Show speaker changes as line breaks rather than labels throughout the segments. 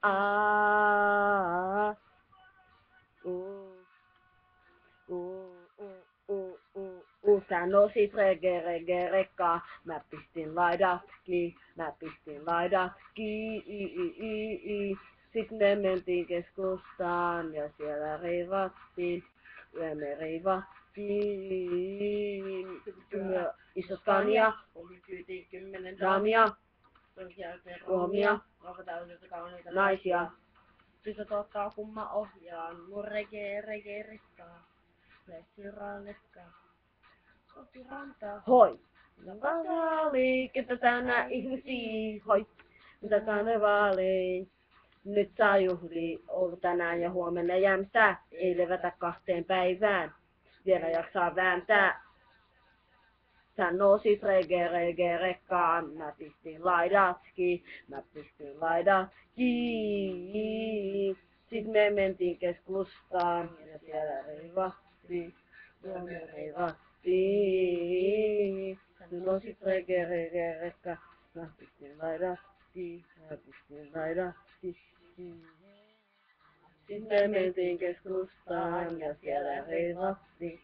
aa. Sä nousit rege rekkaa, mä pistin laidat kiinni, Sit me mentiin keskustaan ja siellä riivattiin, ja me riivattiin. Isot Scania,
Kyytiin 10
daamia,
sen jälkeen
ruomia,
ruokatäysiltä kauniita
naisia.
Tytöt ottaa kumman ohjaan, mun rege rekkaa. Lehti lekkaa. Kohti rantaa.
Hoi! Liikettä tänä ihmisiä, hoi! Mitä karnevaali? Nyt saa juhli, ollut tänään ja huomenna jämtää. Ei levätä 2 päivään, vielä jaksaa vääntää. Sä nousit rege rekkaan, mä pistin laidat kiinni. Sit me mentiin keskustaan ja siellä riivattiin. Sä nousit rege rekkaan, mä pistin laidat kiinni. Sit me mentiin keskustaan ja siellä riivattiin.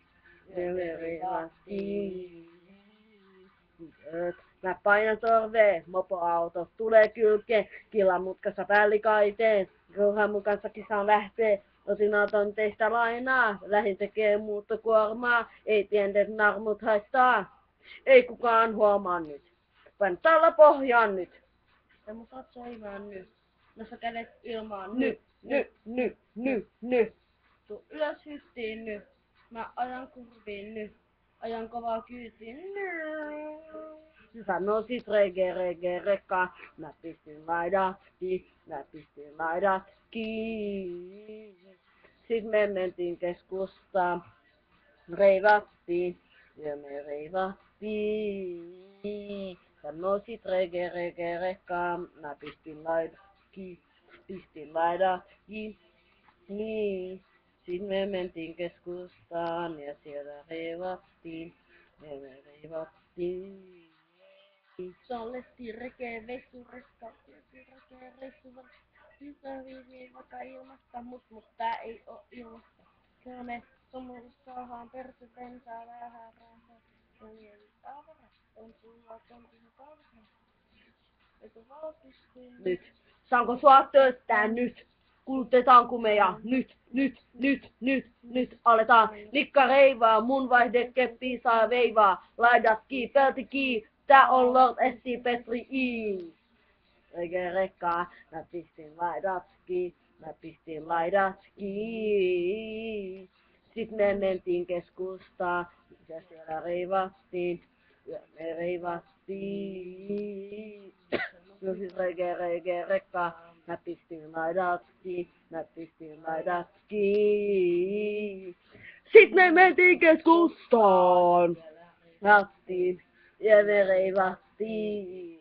Mä painan torveen, mopoauto tulee kylkeen, killan mutkassa päällikaiteen. Ruuhan mun kanssa kisaan lähtee, otin auton teistä lainaa, lähin tekee muuttokuormaa, ei tienneet narmut haittaa. Ei kukaan huomaa nyt, pain talla pohjaan nyt.
Ja mun soimaan nyt. Nosta kädet ilmaan
Nyt.
Tuu ylös hyttiin nyt. Mä ajan kurviin nyt. Ajan kovaa kyytiin
Sä nousit rege rekkaa, mä pistin laidat kiinni. Sit me mentiin keskustaan, reivattiin, ja me reivattiin. Sä nousit rege rekkaa, mä pistin laidat kiinni. Sit me mentiin keskustaan ja siellä reivattiin, ja me reivattiin.
Solletti reke veissu rekka. Reke reissu Tytö viivii vaikka ilmasta, mut tää ei oo ilmasta. Kyllä me saadaan perse bensaa vähän rahaa. Ja mieli avara, on sulla tontinen palvelu. Eikö valkistiin?
Nyt. Saanko sua tööttää nyt? Kulutetaanko me ja nyt aletaan. Nikka reivaa, mun vaihde keppi saa veivaa. Laidat kii, pelti kii, tää on Lord S.C. Petri I. Rege rekkaa, mä pistin laidat kiinni. Sit me mentiin keskustaan ja siellä reivattiin. Ja me reivattiin. Nousit rege rekkaa, mä pistin laidat kiinni. Sit me mentiin keskustaan. Ja me reivattiin.